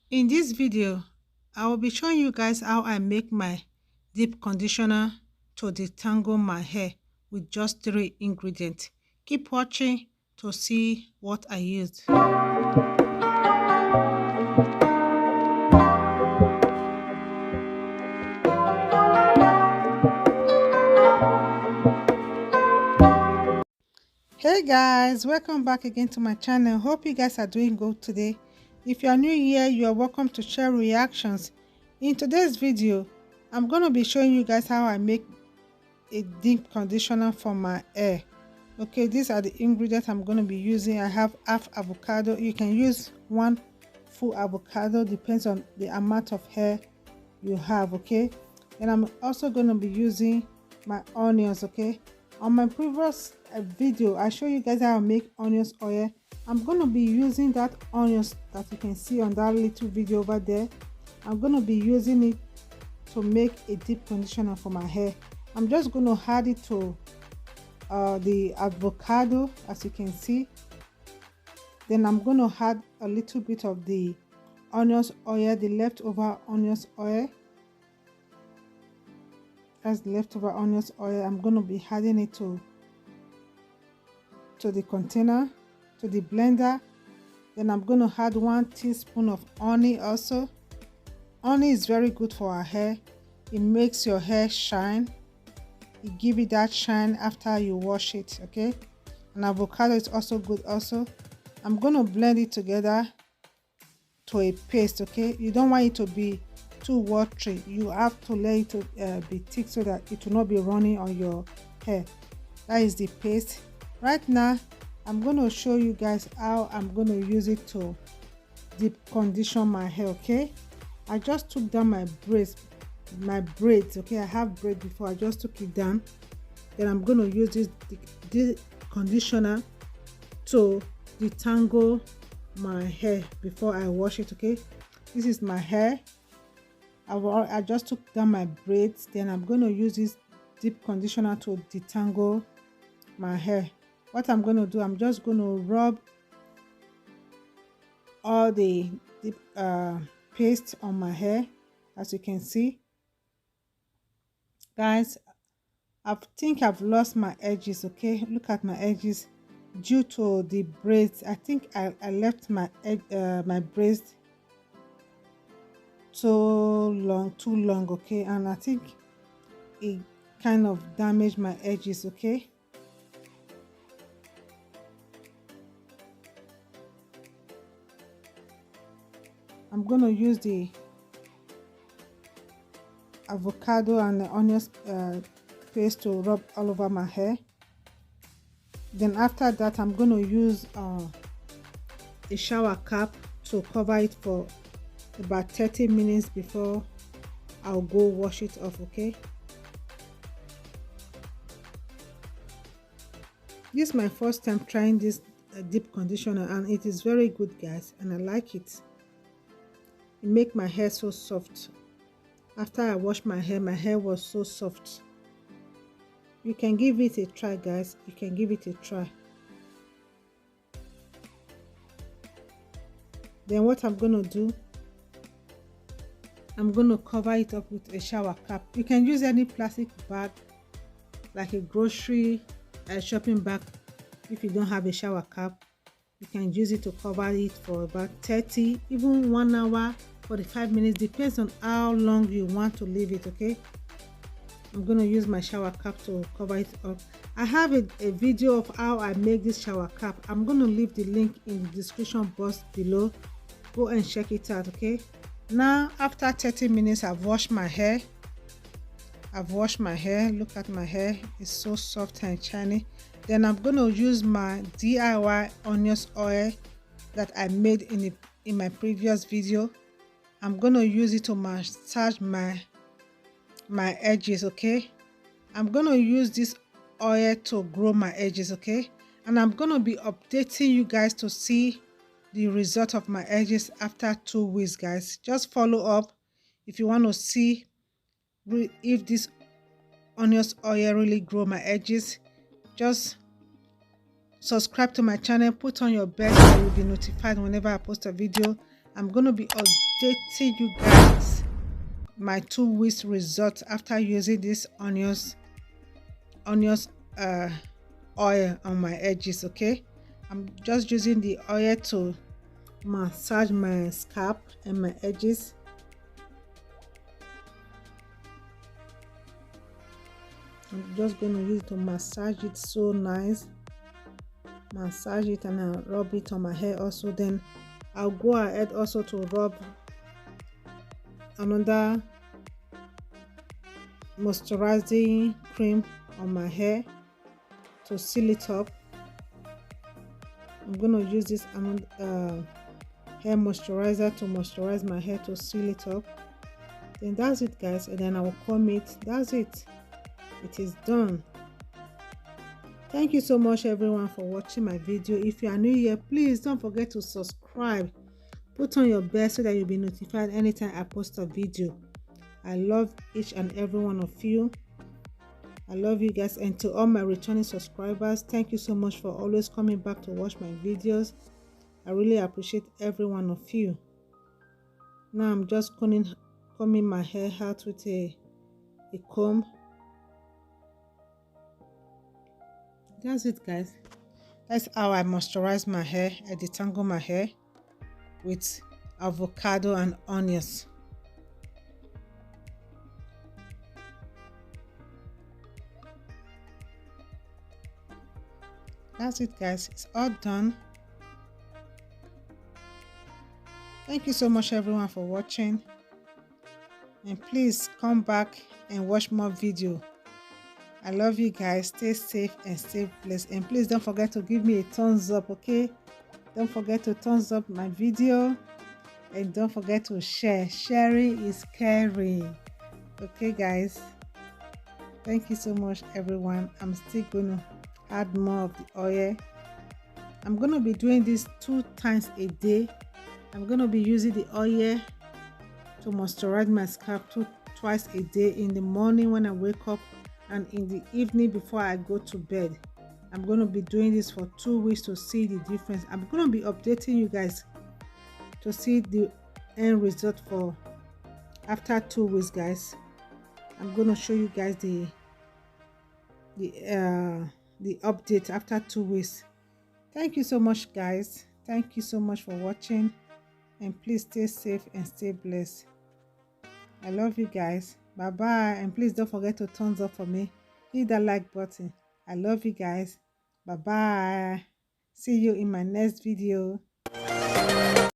In this video, I will be showing you guys how I make my deep conditioner to detangle my hair with just 3 ingredients. Keep watching to see what I used. Hey guys, welcome back again to my channel. Hope you guys are doing good today. If you are new here, you are welcome to share reactions. In today's video, I'm going to be showing you guys how I make a deep conditioner for my hair. Okay, these are the ingredients I'm going to be using. I have half avocado. You can use 1 full avocado, depends on the amount of hair you have. Okay, and I'm also going to be using my onions. Okay, on my previous video I show you guys how I make onions oil. I'm going to be using that onions that you can see on that little video over there. I'm going to be using it to make a deep conditioner for my hair. I'm just going to add it to the avocado, as you can see. Then I'm going to add a little bit of the onions oil, the leftover onions oil. As leftover onions oil, I'm going to be adding it to the container, to the blender. Then I'm going to add 1 teaspoon of honey also. Honey is very good for our hair. It makes your hair shine. It gives it that shine after you wash it. Okay, and avocado is also good also. I'm going to blend it together to a paste. Okay, you don't want it to be too watery. You have to let it to be thick so that it will not be running on your hair. That is the paste. Right now I'm going to show you guys how I'm going to use it to deep condition my hair. Okay, I just took down my braids. Okay, I have braid before. I just took it down. Then I'm going to use this conditioner to detangle my hair before I wash it. Okay, this is my hair. I just took down my braids. Then I'm going to use this deep conditioner to detangle my hair. What I'm going to do, I'm just going to rub all the deep paste on my hair, as you can see. Guys, I think I've lost my edges. Okay, look at my edges due to the braids. I think I left my my braids too long. Okay, and I think it kind of damaged my edges. Okay, I'm going to use the avocado and the onions paste to rub all over my hair. Then after that I'm going to use a shower cap to cover it for about 30 minutes before I'll go wash it off. Okay, this is my first time trying this deep conditioner and it is very good, guys, and I like it. It makes my hair so soft. After I washed my hair was so soft. You can give it a try, guys. You can give it a try. Then what I'm going to do, I'm going to cover it up with a shower cap. You can use any plastic bag, like a grocery shopping bag. If you don't have a shower cap, you can use it to cover it for about 30, even 1 hour, 45 minutes, depends on how long you want to leave it. Okay, I'm going to use my shower cap to cover it up. I have a video of how I make this shower cap. I'm going to leave the link in the description box below. Go and check it out. Okay, now after 30 minutes I've washed my hair. Look at my hair, it's so soft and shiny. Then I'm going to use my D.I.Y onions oil that I made in my previous video. I'm going to use it to massage my edges. Okay, I'm going to use this oil to grow my edges. Okay, and I'm going to be updating you guys to see the result of my edges after 2 weeks, guys. Just follow up if you want to see if this onions oil really grow my edges. Just subscribe to my channel, put on your bell so you will be notified whenever I post a video, I'm going to be updating you guys my 2 weeks results after using this onions oil on my edges. Okay, I'm just using the oil to massage my scalp and my edges. I'm just going to use it to massage it so nice. Massage it and I'll rub it on my hair also. Then I'll go ahead also to rub another moisturizing cream on my hair to seal it up. I'm going to use this hair moisturizer to moisturize my hair to seal it up. Then that's it, guys, and then I will comb it. That's it. It is done. Thank you so much everyone for watching my video. If you are new here, please don't forget to subscribe. Put on your bell so that you'll be notified anytime I post a video. I love each and every one of you. I love you guys, and to all my returning subscribers, thank you so much for always coming back to watch my videos. I really appreciate every one of you. Now I'm just combing my hair out with a comb. That's it, guys. That's how I moisturize my hair. I detangle my hair with avocado and onions. That's it, guys. It's all done. Thank you so much everyone for watching, and please come back and watch more video. I love you guys. Stay safe and stay blessed, and please don't forget to give me a thumbs up. Okay, don't forget to thumbs up my video, and don't forget to share. Sharing is caring. Okay, guys, thank you so much everyone. I'm still gonna add more of the oil. I'm gonna be doing this 2 times a day. I'm gonna be using the oil to moisturize my scalp twice a day, in the morning when I wake up and in the evening before I go to bed. I'm going to be doing this for 2 weeks to see the difference. I'm going to be updating you guys to see the end result for after 2 weeks, guys. I'm going to show you guys the update after 2 weeks. Thank you so much, guys. Thank you so much for watching, and please stay safe and stay blessed. I love you guys. Bye bye, and please don't forget to thumbs up for me. Hit that like button. I love you guys. Bye bye. See you in my next video.